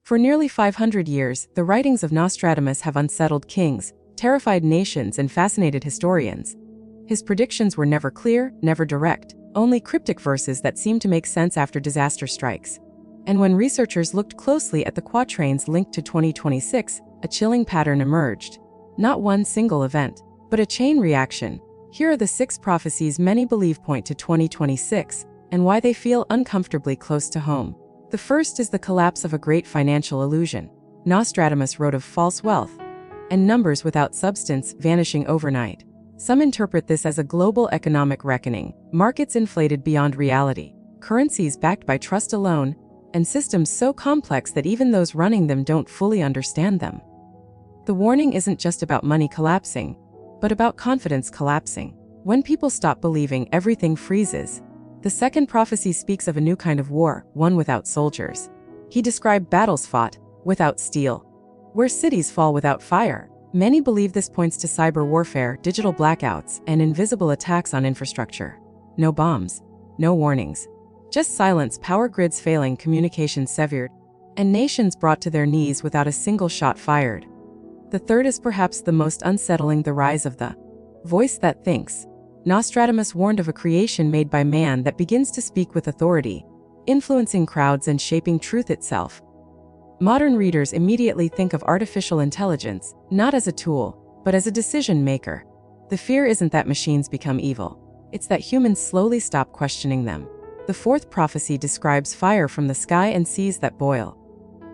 For nearly 500 years, the writings of Nostradamus have unsettled kings, terrified nations, and fascinated historians. His predictions were never clear, never direct, only cryptic verses that seemed to make sense after disaster strikes. And when researchers looked closely at the quatrains linked to 2026, a chilling pattern emerged. Not one single event, but a chain reaction. Here are the 6 prophecies many believe point to 2026, and why they feel uncomfortably close to home. The first is the collapse of a great financial illusion. Nostradamus wrote of false wealth and numbers without substance vanishing overnight. Some interpret this as a global economic reckoning, markets inflated beyond reality, currencies backed by trust alone, and systems so complex that even those running them don't fully understand them. The warning isn't just about money collapsing, but about confidence collapsing. When people stop believing, everything freezes. The second prophecy speaks of a new kind of war, one without soldiers. He described battles fought without steel, where cities fall without fire. Many believe this points to cyber warfare, digital blackouts, and invisible attacks on infrastructure. No bombs, no warnings. Just silence, power grids failing, communications severed, and nations brought to their knees without a single shot fired. The third is perhaps the most unsettling, the rise of the voice that thinks. Nostradamus warned of a creation made by man that begins to speak with authority, influencing crowds and shaping truth itself. Modern readers immediately think of artificial intelligence, not as a tool, but as a decision maker. The fear isn't that machines become evil. It's that humans slowly stop questioning them. The fourth prophecy describes fire from the sky and seas that boil.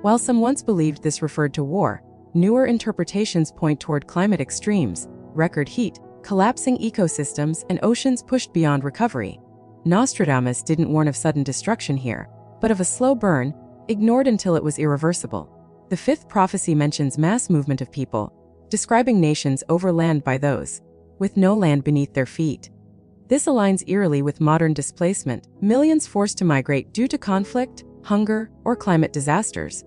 While some once believed this referred to war, newer interpretations point toward climate extremes, record heat, collapsing ecosystems, and oceans pushed beyond recovery. Nostradamus didn't warn of sudden destruction here, but of a slow burn, ignored until it was irreversible. The fifth prophecy mentions mass movement of people, describing nations overland by those with no land beneath their feet. This aligns eerily with modern displacement, millions forced to migrate due to conflict, hunger, or climate disasters.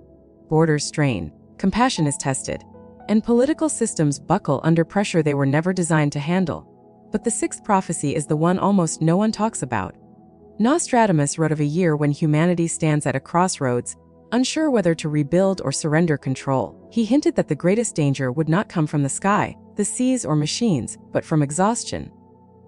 Borders strain, compassion is tested, and political systems buckle under pressure they were never designed to handle. But the sixth prophecy is the one almost no one talks about. Nostradamus wrote of a year when humanity stands at a crossroads, unsure whether to rebuild or surrender control. He hinted that the greatest danger would not come from the sky, the seas, or machines, but from exhaustion.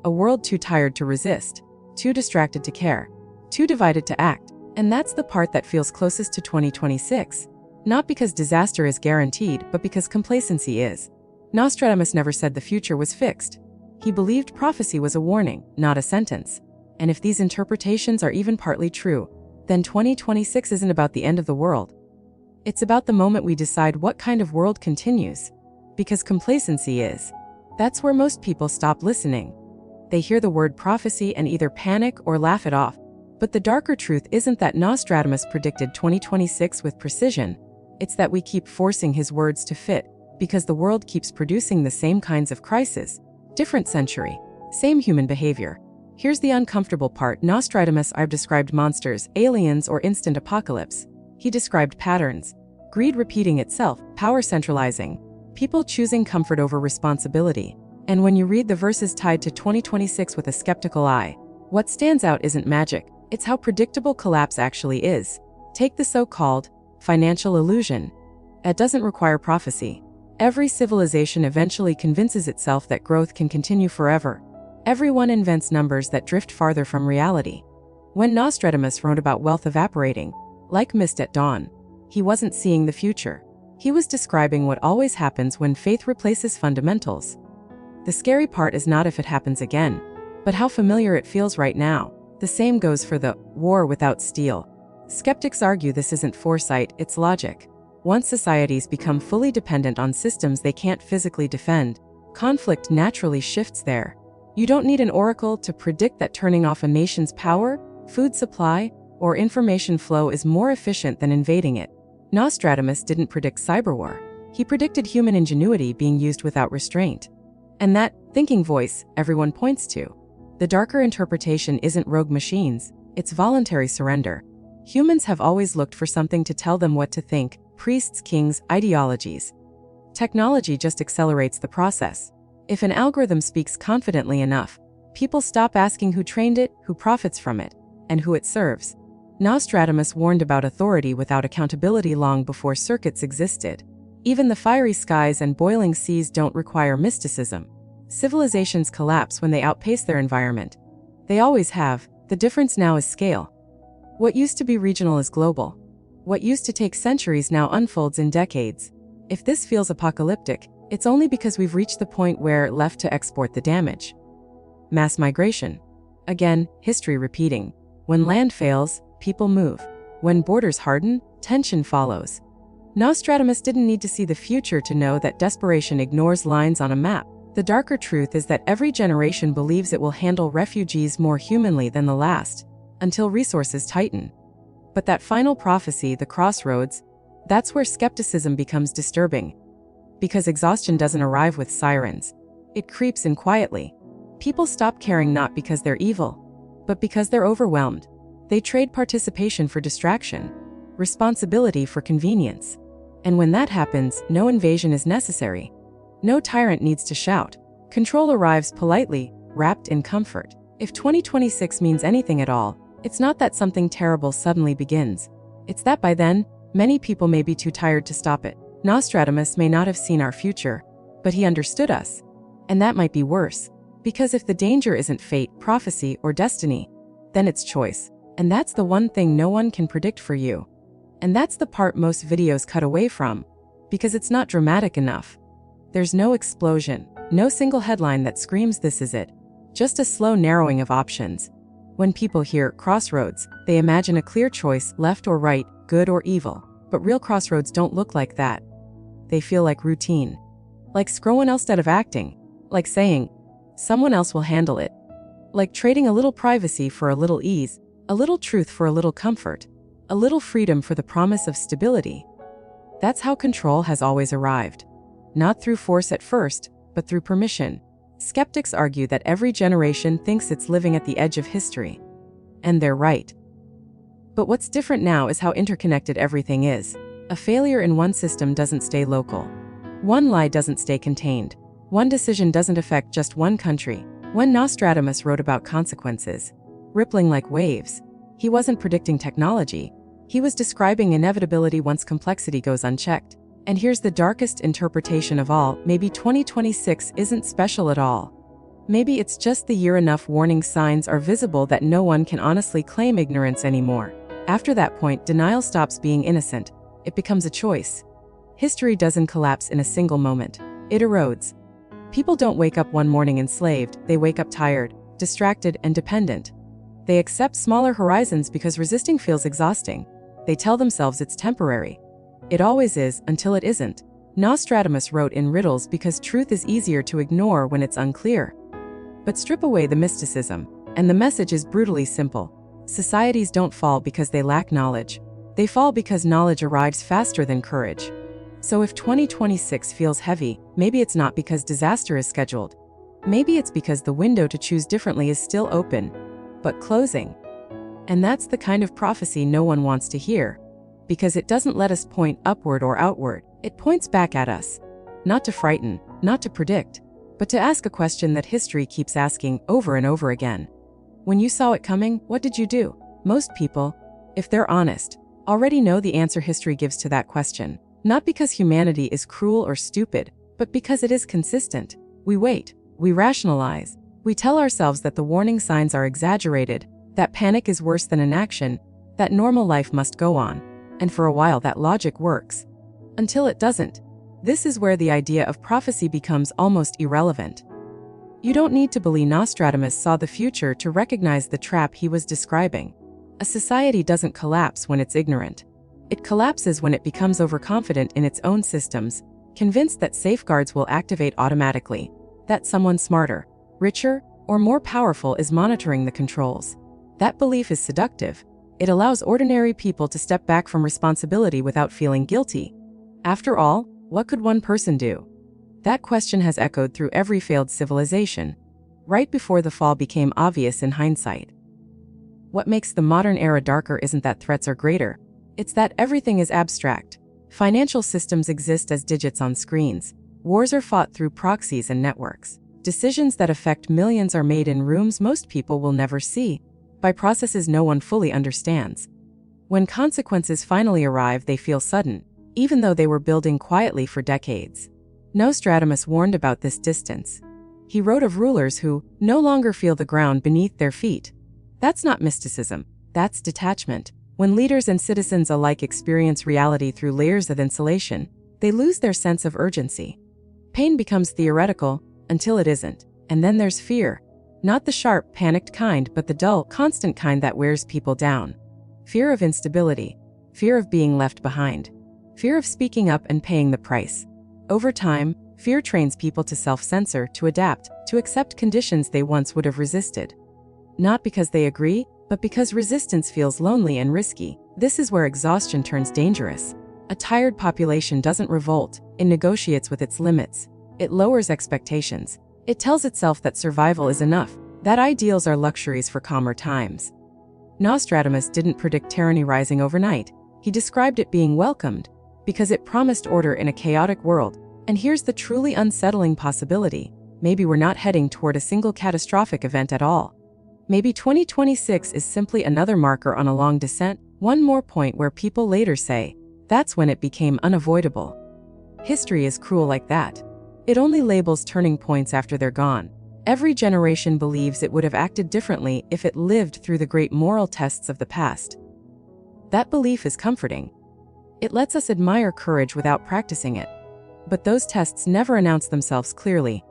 A world too tired to resist, too distracted to care, too divided to act. And that's the part that feels closest to 2026. Not because disaster is guaranteed, but because complacency is. Nostradamus never said the future was fixed. He believed prophecy was a warning, not a sentence. And if these interpretations are even partly true, then 2026 isn't about the end of the world. It's about the moment we decide what kind of world continues. Because complacency is. That's where most people stop listening. They hear the word prophecy and either panic or laugh it off. But the darker truth isn't that Nostradamus predicted 2026 with precision. It's that we keep forcing his words to fit, because the world keeps producing the same kinds of crises. Different century, same human behavior. Here's the uncomfortable part. Nostradamus described monsters, aliens, or instant apocalypse. He described patterns. Greed repeating itself, power centralizing, people choosing comfort over responsibility. And when you read the verses tied to 2026 with a skeptical eye, what stands out isn't magic, it's how predictable collapse actually is. Take the so-called financial illusion. It doesn't require prophecy. Every civilization eventually convinces itself that growth can continue forever. Everyone invents numbers that drift farther from reality. When Nostradamus wrote about wealth evaporating, like mist at dawn, he wasn't seeing the future. He was describing what always happens when faith replaces fundamentals. The scary part is not if it happens again, but how familiar it feels right now. The same goes for the war without steel. Skeptics argue this isn't foresight, it's logic. Once societies become fully dependent on systems they can't physically defend, conflict naturally shifts there. You don't need an oracle to predict that turning off a nation's power, food supply, or information flow is more efficient than invading it. Nostradamus didn't predict cyberwar. He predicted human ingenuity being used without restraint. And that thinking voice everyone points to. The darker interpretation isn't rogue machines, it's voluntary surrender. Humans have always looked for something to tell them what to think, priests, kings, ideologies. Technology just accelerates the process. If an algorithm speaks confidently enough, people stop asking who trained it, who profits from it, and who it serves. Nostradamus warned about authority without accountability long before circuits existed. Even the fiery skies and boiling seas don't require mysticism. Civilizations collapse when they outpace their environment. They always have. The difference now is scale. What used to be regional is global. What used to take centuries now unfolds in decades. If this feels apocalyptic, it's only because we've reached the point where left to export the damage. Mass migration. Again, history repeating. When land fails, people move. When borders harden, tension follows. Nostradamus didn't need to see the future to know that desperation ignores lines on a map. The darker truth is that every generation believes it will handle refugees more humanly than the last, until resources tighten. But that final prophecy, the crossroads, that's where skepticism becomes disturbing. Because exhaustion doesn't arrive with sirens. It creeps in quietly. People stop caring not because they're evil, but because they're overwhelmed. They trade participation for distraction, responsibility for convenience. And when that happens, no invasion is necessary. No tyrant needs to shout. Control arrives politely, wrapped in comfort. If 2026 means anything at all, it's not that something terrible suddenly begins. It's that by then, many people may be too tired to stop it. Nostradamus may not have seen our future, but he understood us. And that might be worse. Because if the danger isn't fate, prophecy, or destiny, then it's choice. And that's the one thing no one can predict for you. And that's the part most videos cut away from, because it's not dramatic enough. There's no explosion, no single headline that screams this is it. Just a slow narrowing of options. When people hear crossroads, they imagine a clear choice, left or right, good or evil. But real crossroads don't look like that. They feel like routine. Like scrolling instead of acting. Like saying, someone else will handle it. Like trading a little privacy for a little ease, a little truth for a little comfort, a little freedom for the promise of stability. That's how control has always arrived. Not through force at first, but through permission. Skeptics argue that every generation thinks it's living at the edge of history. And they're right. But what's different now is how interconnected everything is. A failure in one system doesn't stay local. One lie doesn't stay contained. One decision doesn't affect just one country. When Nostradamus wrote about consequences, rippling like waves, he wasn't predicting technology. He was describing inevitability once complexity goes unchecked. And here's the darkest interpretation of all: maybe 2026 isn't special at all. Maybe it's just the year enough warning signs are visible that no one can honestly claim ignorance anymore. After that point, denial stops being innocent. It becomes a choice. History doesn't collapse in a single moment. It erodes. People don't wake up one morning enslaved, they wake up tired, distracted, and dependent. They accept smaller horizons because resisting feels exhausting. They tell themselves it's temporary. It always is, until it isn't. Nostradamus wrote in riddles because truth is easier to ignore when it's unclear. But strip away the mysticism, and the message is brutally simple. Societies don't fall because they lack knowledge. They fall because knowledge arrives faster than courage. So if 2026 feels heavy, maybe it's not because disaster is scheduled. Maybe it's because the window to choose differently is still open, but closing. And that's the kind of prophecy no one wants to hear. Because it doesn't let us point upward or outward. It points back at us. Not to frighten, not to predict, but to ask a question that history keeps asking over and over again. When you saw it coming, what did you do? Most people, if they're honest, already know the answer history gives to that question. Not because humanity is cruel or stupid, but because it is consistent. We wait, we rationalize, we tell ourselves that the warning signs are exaggerated, that panic is worse than inaction, that normal life must go on. And for a while that logic works. Until it doesn't. This is where the idea of prophecy becomes almost irrelevant. You don't need to believe Nostradamus saw the future to recognize the trap he was describing. A society doesn't collapse when it's ignorant. It collapses when it becomes overconfident in its own systems, convinced that safeguards will activate automatically, that someone smarter, richer, or more powerful is monitoring the controls. That belief is seductive. It allows ordinary people to step back from responsibility without feeling guilty. After all, what could one person do? That question has echoed through every failed civilization, right before the fall became obvious in hindsight. What makes the modern era darker isn't that threats are greater. It's that everything is abstract. Financial systems exist as digits on screens. Wars are fought through proxies and networks. Decisions that affect millions are made in rooms most people will never see, by processes no one fully understands. When consequences finally arrive, they feel sudden, even though they were building quietly for decades. Nostradamus warned about this distance. He wrote of rulers who no longer feel the ground beneath their feet. That's not mysticism, that's detachment. When leaders and citizens alike experience reality through layers of insulation, they lose their sense of urgency. Pain becomes theoretical until it isn't. And then there's fear. Not the sharp, panicked kind, but the dull, constant kind that wears people down. Fear of instability. Fear of being left behind. Fear of speaking up and paying the price. Over time, fear trains people to self-censor, to adapt, to accept conditions they once would have resisted. Not because they agree, but because resistance feels lonely and risky. This is where exhaustion turns dangerous. A tired population doesn't revolt, it negotiates with its limits. It lowers expectations. It tells itself that survival is enough, that ideals are luxuries for calmer times. Nostradamus didn't predict tyranny rising overnight. He described it being welcomed, because it promised order in a chaotic world. And here's the truly unsettling possibility. Maybe we're not heading toward a single catastrophic event at all. Maybe 2026 is simply another marker on a long descent, one more point where people later say, that's when it became unavoidable. History is cruel like that. It only labels turning points after they're gone. Every generation believes it would have acted differently if it lived through the great moral tests of the past. That belief is comforting. It lets us admire courage without practicing it. But those tests never announce themselves clearly.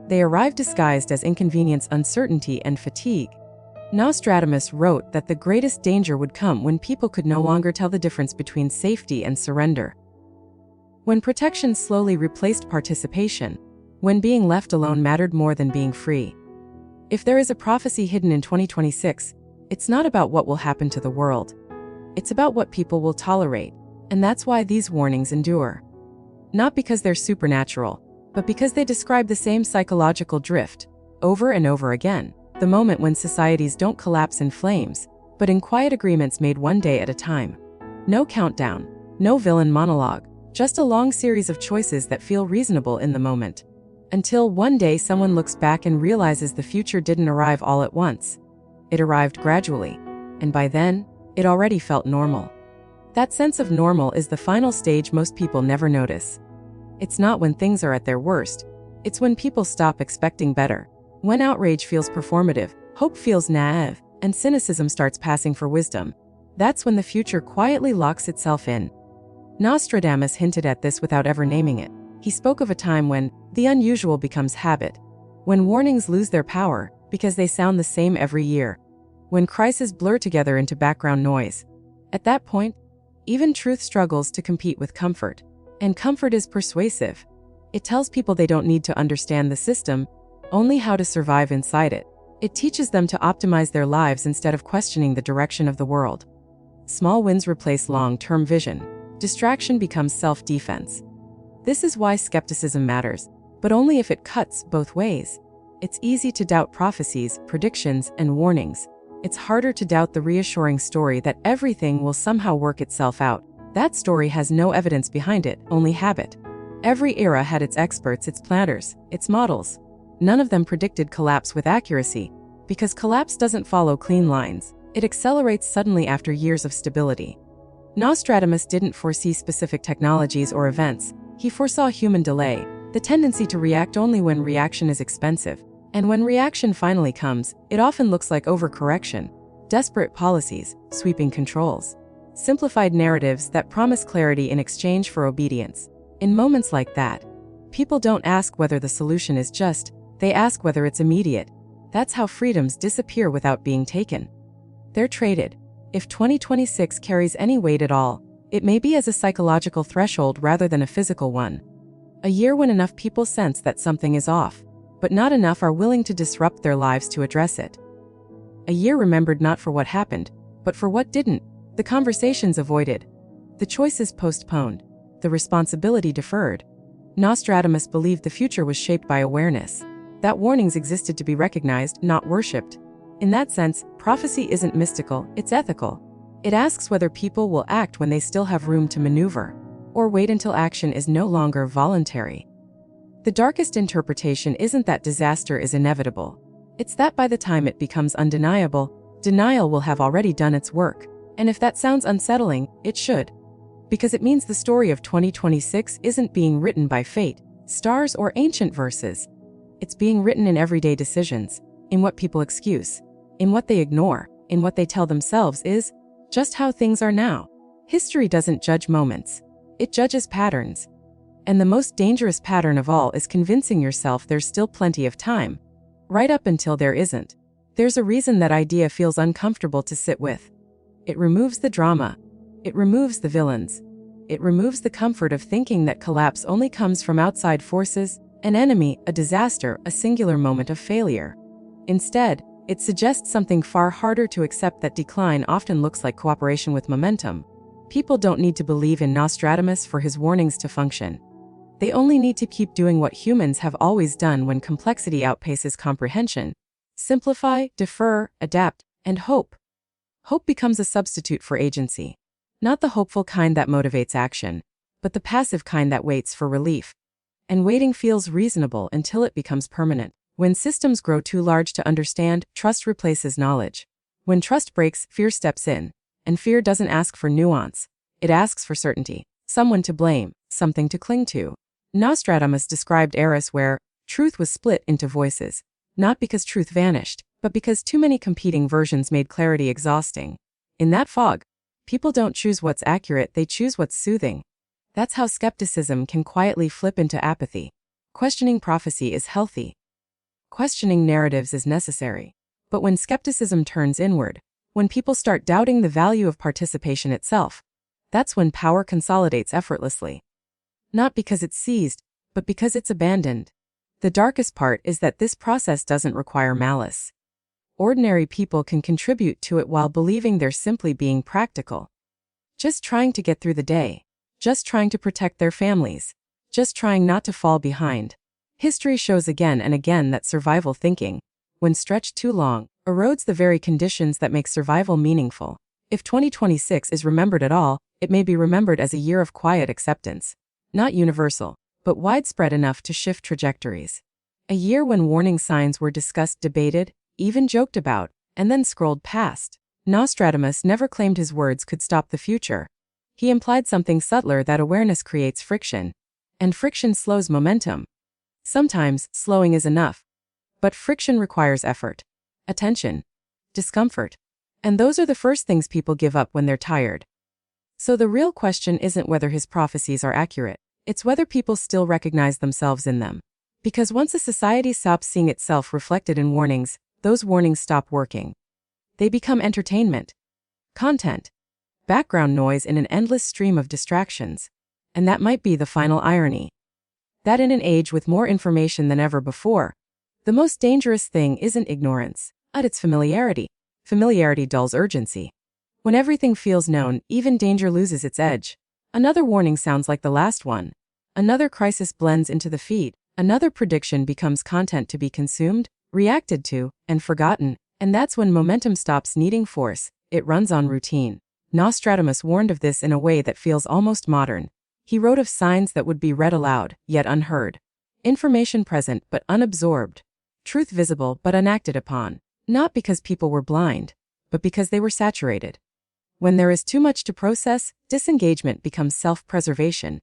They arrive disguised as inconvenience, uncertainty, and fatigue. Nostradamus wrote that the greatest danger would come when people could no longer tell the difference between safety and surrender. When protection slowly replaced participation, when being left alone mattered more than being free. If there is a prophecy hidden in 2026, it's not about what will happen to the world. It's about what people will tolerate, and that's why these warnings endure. Not because they're supernatural, but because they describe the same psychological drift, over and over again. The moment when societies don't collapse in flames, but in quiet agreements made one day at a time. No countdown, no villain monologue, just a long series of choices that feel reasonable in the moment. Until one day someone looks back and realizes the future didn't arrive all at once. It arrived gradually, and by then, it already felt normal. That sense of normal is the final stage most people never notice. It's not when things are at their worst, it's when people stop expecting better. When outrage feels performative, hope feels naive, and cynicism starts passing for wisdom. That's when the future quietly locks itself in. Nostradamus hinted at this without ever naming it. He spoke of a time when the unusual becomes habit, when warnings lose their power because they sound the same every year, when crises blur together into background noise. At that point, even truth struggles to compete with comfort. And comfort is persuasive. It tells people they don't need to understand the system, only how to survive inside it. It teaches them to optimize their lives instead of questioning the direction of the world. Small wins replace long-term vision. Distraction becomes self-defense. This is why skepticism matters, but only if it cuts both ways. It's easy to doubt prophecies, predictions, and warnings. It's harder to doubt the reassuring story that everything will somehow work itself out. That story has no evidence behind it, only habit. Every era had its experts, its planners, its models. None of them predicted collapse with accuracy, because collapse doesn't follow clean lines. It accelerates suddenly after years of stability. Nostradamus didn't foresee specific technologies or events. He foresaw human delay, the tendency to react only when reaction is expensive. And when reaction finally comes, it often looks like overcorrection, desperate policies, sweeping controls, simplified narratives that promise clarity in exchange for obedience. In moments like that, people don't ask whether the solution is just, they ask whether it's immediate. That's how freedoms disappear without being taken. They're traded. If 2026 carries any weight at all, it may be as a psychological threshold rather than a physical one. A year when enough people sense that something is off, but not enough are willing to disrupt their lives to address it. A year remembered not for what happened, but for what didn't. The conversations avoided, the choices postponed, the responsibility deferred. Nostradamus believed the future was shaped by awareness, that warnings existed to be recognized, not worshipped. In that sense, prophecy isn't mystical, it's ethical. It asks whether people will act when they still have room to maneuver, or wait until action is no longer voluntary. The darkest interpretation isn't that disaster is inevitable. It's that by the time it becomes undeniable, denial will have already done its work. And if that sounds unsettling, it should. Because it means the story of 2026 isn't being written by fate, stars, or ancient verses. It's being written in everyday decisions, in what people excuse, in what they ignore, in what they tell themselves is just how things are now. History doesn't judge moments. It judges patterns. And the most dangerous pattern of all is convincing yourself there's still plenty of time. Right up until there isn't. There's a reason that idea feels uncomfortable to sit with. It removes the drama. It removes the villains. It removes the comfort of thinking that collapse only comes from outside forces, an enemy, a disaster, a singular moment of failure. Instead, it suggests something far harder to accept, that decline often looks like cooperation with momentum. People don't need to believe in Nostradamus for his warnings to function. They only need to keep doing what humans have always done when complexity outpaces comprehension. Simplify, defer, adapt, and hope. Hope becomes a substitute for agency. Not the hopeful kind that motivates action, but the passive kind that waits for relief. And waiting feels reasonable until it becomes permanent. When systems grow too large to understand, trust replaces knowledge. When trust breaks, fear steps in. And fear doesn't ask for nuance. It asks for certainty. Someone to blame, something to cling to. Nostradamus described eras where truth was split into voices. Not because truth vanished, but because too many competing versions made clarity exhausting. In that fog, people don't choose what's accurate, they choose what's soothing. That's how skepticism can quietly flip into apathy. Questioning prophecy is healthy. Questioning narratives is necessary. But when skepticism turns inward, when people start doubting the value of participation itself, that's when power consolidates effortlessly. Not because it's seized, but because it's abandoned. The darkest part is that this process doesn't require malice. Ordinary people can contribute to it while believing they're simply being practical. Just trying to get through the day. Just trying to protect their families. Just trying not to fall behind. History shows again and again that survival thinking, when stretched too long, erodes the very conditions that make survival meaningful. If 2026 is remembered at all, it may be remembered as a year of quiet acceptance. Not universal, but widespread enough to shift trajectories. A year when warning signs were discussed, debated, even joked about, and then scrolled past. Nostradamus never claimed his words could stop the future. He implied something subtler, that awareness creates friction. And friction slows momentum. Sometimes, slowing is enough. But friction requires effort, attention, discomfort. And those are the first things people give up when they're tired. So the real question isn't whether his prophecies are accurate. It's whether people still recognize themselves in them. Because once a society stops seeing itself reflected in warnings, those warnings stop working. They become entertainment, content, background noise in an endless stream of distractions. And that might be the final irony. That in an age with more information than ever before, the most dangerous thing isn't ignorance, but it's familiarity. Familiarity dulls urgency. When everything feels known, even danger loses its edge. Another warning sounds like the last one. Another crisis blends into the feed. Another prediction becomes content to be consumed, reacted to, and forgotten. And that's when momentum stops needing force. It runs on routine. Nostradamus warned of this in a way that feels almost modern. He wrote of signs that would be read aloud, yet unheard. Information present but unabsorbed. Truth visible but unacted upon. Not because people were blind, but because they were saturated. When there is too much to process, disengagement becomes self-preservation.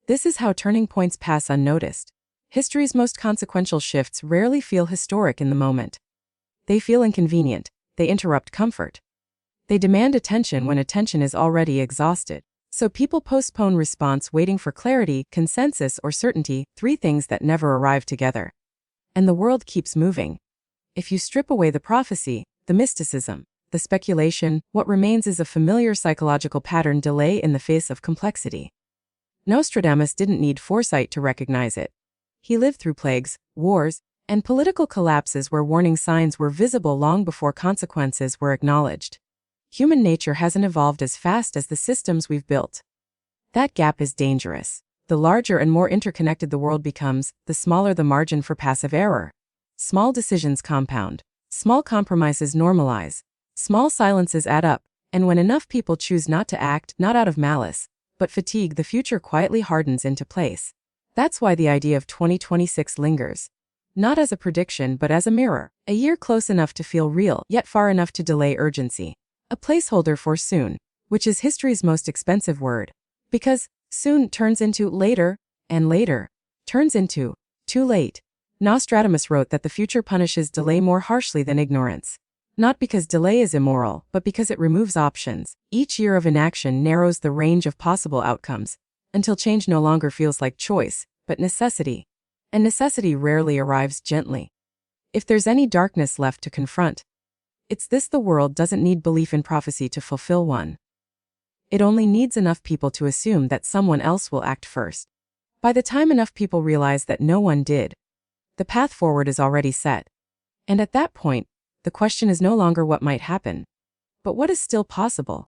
This is how turning points pass unnoticed. History's most consequential shifts rarely feel historic in the moment. They feel inconvenient. They interrupt comfort. They demand attention when attention is already exhausted. So people postpone response, waiting for clarity, consensus, or certainty, three things that never arrive together. And the world keeps moving. If you strip away the prophecy, the mysticism, the speculation, what remains is a familiar psychological pattern: delay in the face of complexity. Nostradamus didn't need foresight to recognize it. He lived through plagues, wars, and political collapses where warning signs were visible long before consequences were acknowledged. Human nature hasn't evolved as fast as the systems we've built. That gap is dangerous. The larger and more interconnected the world becomes, the smaller the margin for passive error. Small decisions compound. Small compromises normalize. Small silences add up. And when enough people choose not to act, not out of malice, but fatigue, the future quietly hardens into place. That's why the idea of 2026 lingers. Not as a prediction but as a mirror. A year close enough to feel real, yet far enough to delay urgency. a placeholder for soon, which is history's most expensive word. Because soon turns into later, and later turns into too late. Nostradamus wrote that the future punishes delay more harshly than ignorance. Not because delay is immoral, but because it removes options. Each year of inaction narrows the range of possible outcomes, until change no longer feels like choice, but necessity. And necessity rarely arrives gently. If there's any darkness left to confront, it's this: the world doesn't need belief in prophecy to fulfill one. It only needs enough people to assume that someone else will act first. By the time enough people realize that no one did, the path forward is already set. And at that point, the question is no longer what might happen, but what is still possible.